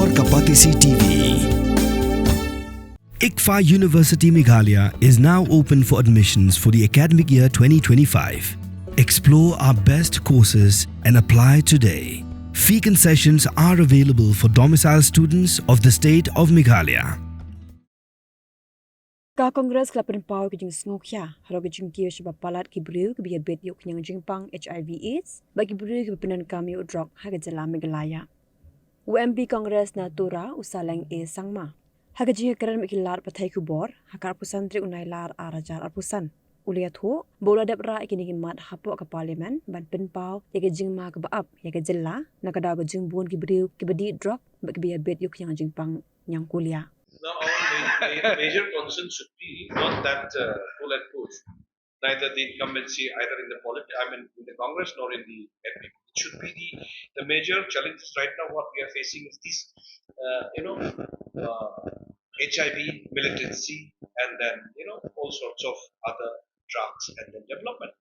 और Kapatisi TV. ICFA University Meghalaya is now open for admissions for the academic year 2025. Explore our best courses and apply today. Fee concessions are available for domiciled students of the state of Meghalaya. Ka Congress Klapan Pau ke Sngewkhia, haro ke Jingkiew sebab palat ki beliau ke biar bet yuk nyang jingpang HIV/AIDS bagi beliau ke penan kami Drok haga jala Meghalaya. UMP Congress na tura usaleng sangma. Haga jing keran mekilar patai kubor, hakar pusan tri unai lar arajar arpusan. Uliat ho, bola dapra ikini mat hapo ke parlimen ban penpau ya ke jing ma ke baap ya ke jela nak ada ke jing buon ki beliau ke bedi Drok bagi biar bet yuk nyang jingpang nyang kuliah. Now, our major concern should be not that pull and push, neither the incumbency either in the Congress nor in the MP. It should be the major challenges right now. What we are facing is this, HIV militancy, and then all sorts of other drugs and then development.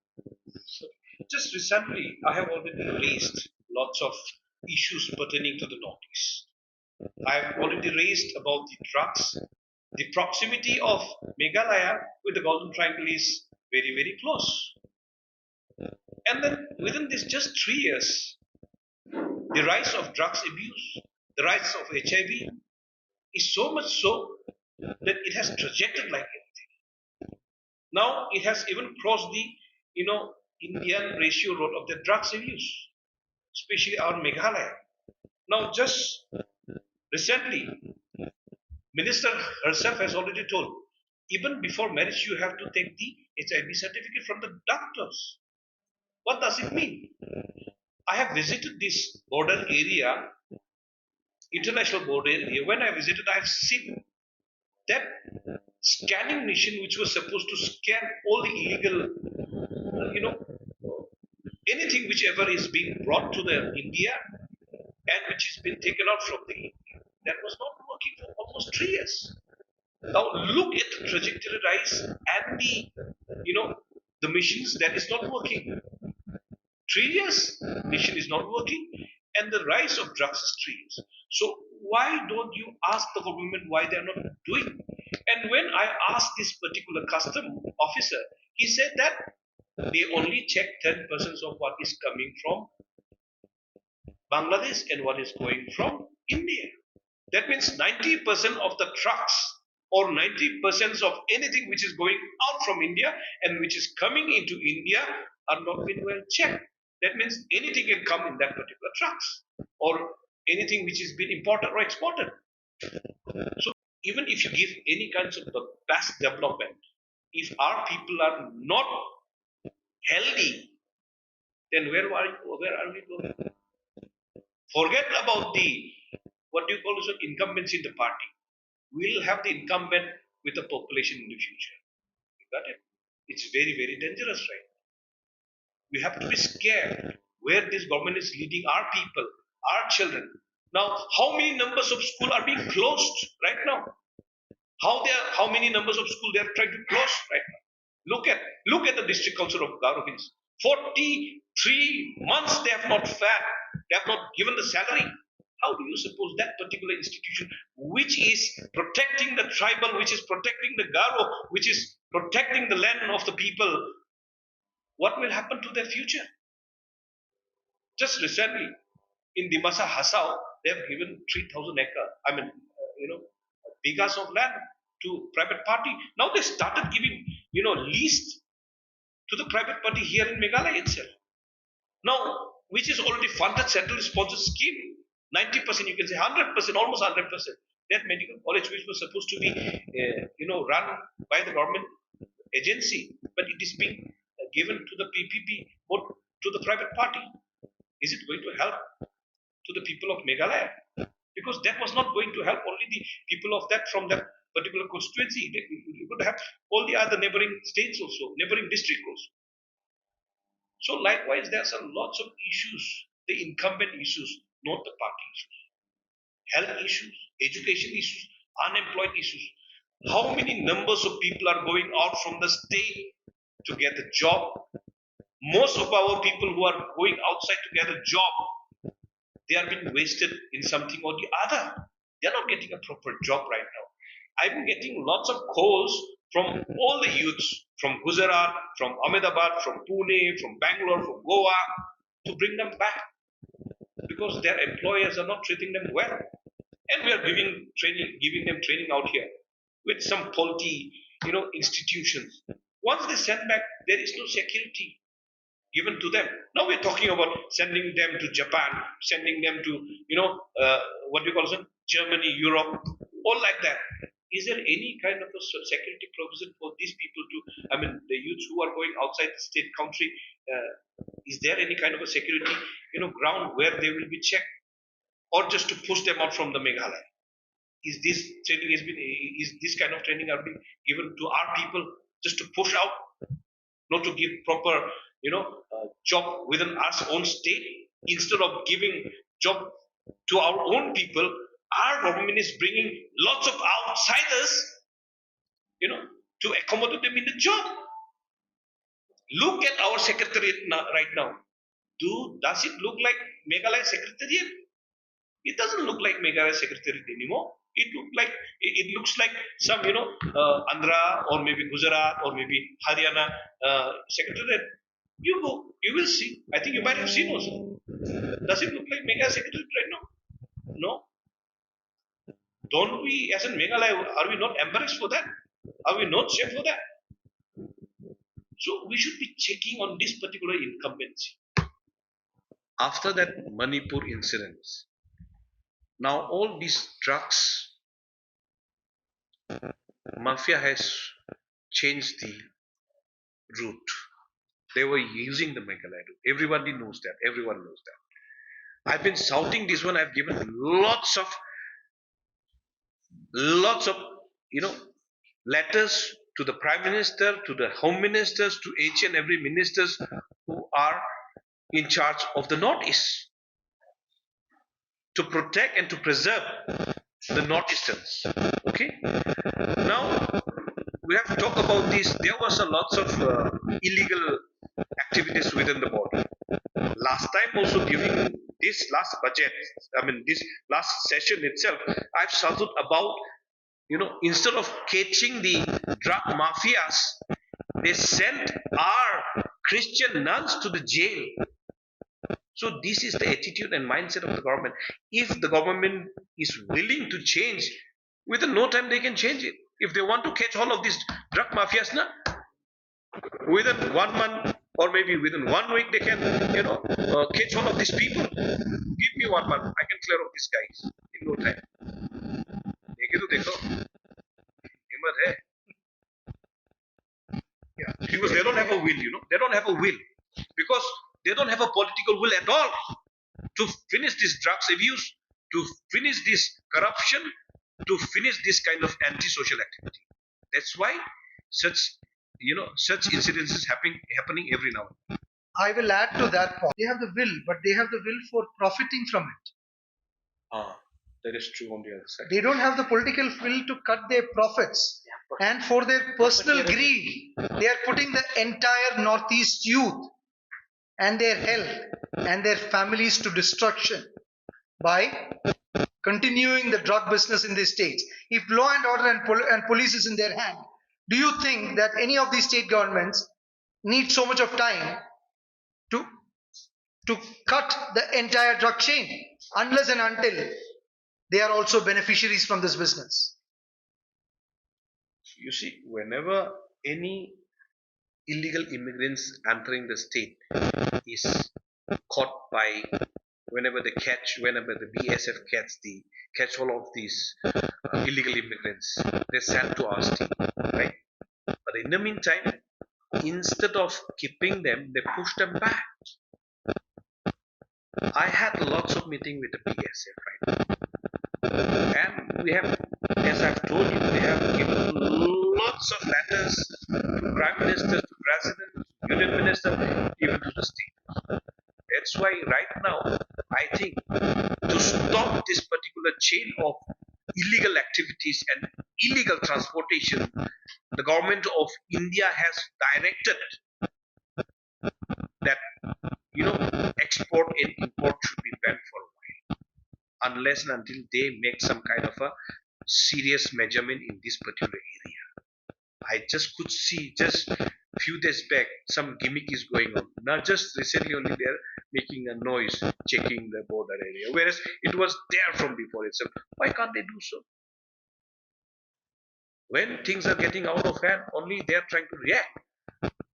So, just recently, I have already raised lots of issues pertaining to the Northeast. I have already raised about the drugs. The proximity of Meghalaya with the Golden Triangle is very, very close. And then within this just 3 years, the rise of drugs abuse, the rise of HIV is so much so that it has trajected like anything. Now it has even crossed the, Indian ratio road of the drugs abuse, especially our Meghalaya. Now just recently, Minister herself has already told, even before marriage, you have to take the HIV certificate from the doctors. What does it mean? I have visited this border area, international border area. When I visited, I have seen that scanning machine which was supposed to scan all the illegal, anything whichever is being brought to the India and which has been taken out from the India. That was not working for almost 3 years. Now look at the trajectory rise and the machines that is not working. 3 years, machine is not working, and the rise of drugs is 3 years. So why don't you ask the government why they are not doing? And when I asked this particular custom officer, he said that they only check 10% of what is coming from Bangladesh and what is going from India. That means 90% of the trucks or 90% of anything which is going out from India and which is coming into India are not been well checked. That means anything can come in that particular trucks or anything which is been imported or exported. So even if you give any kinds of the best development, if our people are not healthy, then where are we going? Forget about the what do you call it, incumbency in the party. We'll have the incumbent with the population in the future. You got it? It's very, very dangerous right now. We have to be scared where this government is leading our people, our children. Now, how many numbers of schools are being closed right now? How many numbers of schools they are trying to close right now? Look at the district council of Garo Hills. 43 months they have not fed. They have not given the salary. How do you suppose that particular institution, which is protecting the tribal, which is protecting the Garo, which is protecting the land of the people, what will happen to their future? Just recently, in the Masa Hasao, they have given 3,000 acres, bigas of land to private party. Now they started giving, lease to the private party here in Meghalaya itself. Now, which is already funded central sponsored scheme. 90%, you can say 100%, almost 100%. That medical college, which was supposed to be, run by the government agency, but it is being given to the PPP or to the private party. Is it going to help to the people of Meghalaya? Because that was not going to help only the people of that from that particular constituency. You could have all the other neighboring states also, neighboring districts also. So likewise, there are lots of issues, the incumbent issues, not the party issues. Health issues, education issues, unemployed issues. How many numbers of people are going out from the state to get a job? Most of our people who are going outside to get a job, they are being wasted in something or the other. They're not getting a proper job right now. I'm getting lots of calls from all the youths from Gujarat, from Ahmedabad, from Pune, from Bangalore, from Goa to bring them back because their employers are not treating them well. And we are giving them training out here with some faulty, institutions. Once they send back, there is no security given to them. Now we're talking about sending them to Japan, sending them to, what do you call it, Germany, Europe, all like that. Is there any kind of a security provision for these people to, the youths who are going outside the state country, is there any kind of a security, ground where they will be checked, or just to push them out from the Meghalaya? Is this kind of training are being given to our people just to push out, not to give proper, job within our own state? Instead of giving job to our own people, our government is bringing lots of outsiders, to accommodate them in the job. Look at our secretariat right now. Does it look like Meghalaya secretariat? It doesn't look like Meghalaya secretariat anymore. It looks like some, Andhra or maybe Gujarat or maybe Haryana secretariat. You go, you will see. I think you might have seen also. Does it look like Meghalaya secretariat right now? No. Don't we, as in Meghalaya, are we not embarrassed for that? Are we not ashamed for that? So we should be checking on this particular incumbency. After that Manipur incidents, now all these drugs, mafia has changed the route. They were using the Meghalaya route. Everybody knows that. Everyone knows that. I've been shouting this one. I've given lots of, letters to the Prime Minister, to the Home Ministers, to each and every ministers who are in charge of the Northeast to protect and to preserve the Northeasterns. Okay? Now, we have to talk about this. There was a lots of illegal activities within the border. Last time also during this last budget, this last session itself, I've shouted about, instead of catching the drug mafias, they sent our Christian nuns to the jail. So this is the attitude and mindset of the government. If the government is willing to change, within no time they can change it. If they want to catch all of these drug mafias, within 1 month or maybe within 1 week they can, catch all of these people. Give me 1 month, I can clear up these guys in no time. Yeah, because they don't have a will, they don't have a will, because they don't have a political will at all to finish this drugs abuse, to finish this corruption, to finish this kind of anti-social activity. That's why such incidents is happening every now and then. I will add to that point. They have the will, but they have the will for profiting from it. That is true on the other side. They don't have the political will to cut their profits. And for their personal greed, they are putting the entire Northeast youth and their health and their families to destruction by continuing the drug business in these states. If law and order and police is in their hand, do you think that any of these state governments need so much of time to cut the entire drug chain, unless and until they are also beneficiaries from this business? You see, whenever any illegal immigrants entering the state is caught by, whenever the BSF catch all of these illegal immigrants, they're sent to our state, right? But in the meantime, instead of keeping them, they push them back. I had lots of meeting with the BSF right now, and we have, as I've told you, they have given lots of letters to Prime Minister, to President, Union Minister, even to the state. That's why right now, I think, to stop this particular chain of illegal activities and illegal transportation, the government of India has directed that, export and import should be banned for a while. unless and until they make some kind of a serious measurement in this particular area. I just could see just few days back some gimmick is going on. Now just recently only they're making a noise checking the border area, whereas it was there from before itself. Why can't they do so? When things are getting out of hand, only they're trying to react.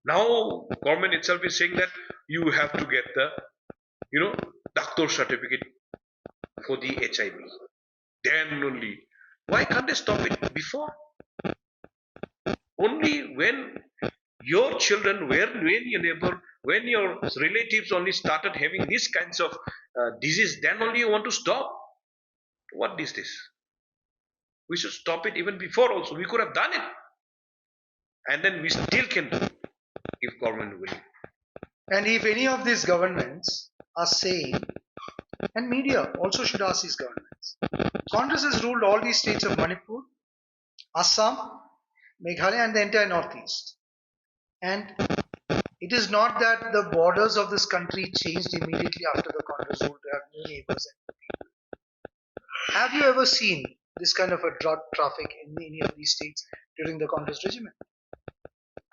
Now government itself is saying that you have to get the doctor certificate for the HIV. Then only. Why can't they stop it before? Only when your children, when your neighbor, when your relatives only started having these kinds of disease, then only you want to stop. What is this? We should stop it even before also. We could have done it. And then we still can do if government will. And if any of these governments are saying, and media also should ask these governments, Congress has ruled all these states of Manipur, Assam, Meghalaya and the entire northeast. And it is not that the borders of this country changed immediately after the Congress ruled to have new neighbors. Have you ever seen this kind of a drug traffic in any of these states during the Congress regime?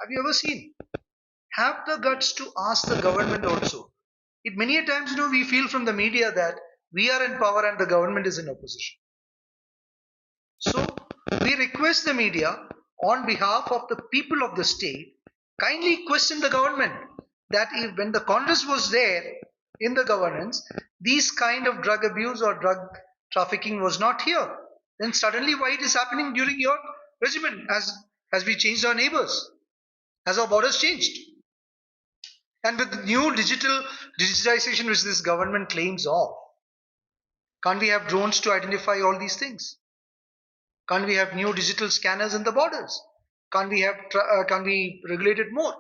Have you ever seen? Have the guts to ask the government also. Many a times, we feel from the media that we are in power and the government is in opposition. So, we request the media on behalf of the people of the state, kindly question the government that if when the Congress was there in the governance, these kind of drug abuse or drug trafficking was not here. Then suddenly why it is happening during your regime as we changed our neighbors, as our borders changed. And with the new digitization which this government claims of, can't we have drones to identify all these things? Can't we have new digital scanners in the borders? Can't we regulate it more?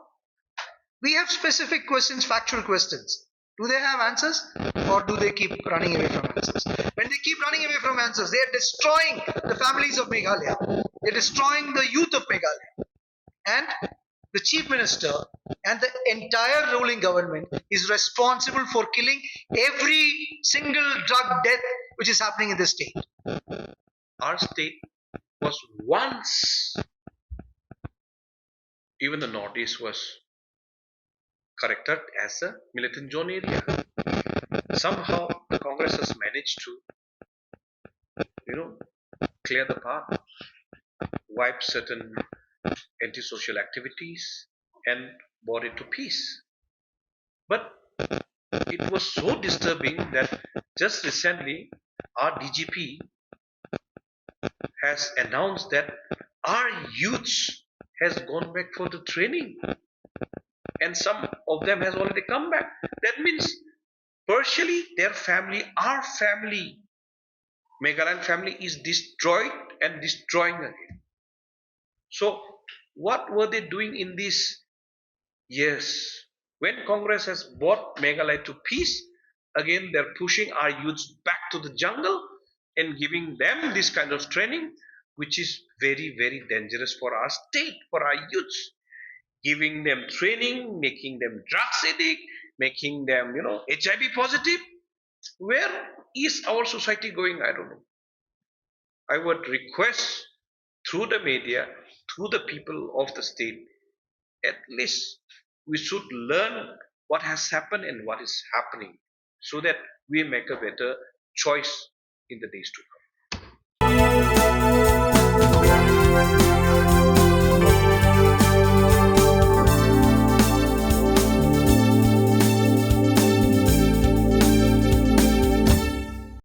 We have specific questions, factual questions. Do they have answers or do they keep running away from answers? When they keep running away from answers, they are destroying the families of Meghalaya. They're destroying the youth of Meghalaya. And the chief minister and the entire ruling government is responsible for killing every single drug death which is happening in this state. Our state was once, even the northeast was corrected as a militant zone area. Somehow the Congress has managed to, clear the path, wipe certain antisocial activities and brought it to peace. But it was so disturbing that just recently our DGP has announced that our youths has gone back for the training and some of them has already come back. That means partially their family, our family, Meghalayan family is destroyed and destroying again. So what were they doing in these years? When Congress has brought Meghalaya to peace, again they're pushing our youths back to the jungle and giving them this kind of training, which is very, very dangerous for our state, for our youths. Giving them training, making them drugs addict, making them, HIV positive. Where is our society going? I don't know. I would request through the media, through the people of the state, at least we should learn what has happened and what is happening so that we make a better choice in the days to come.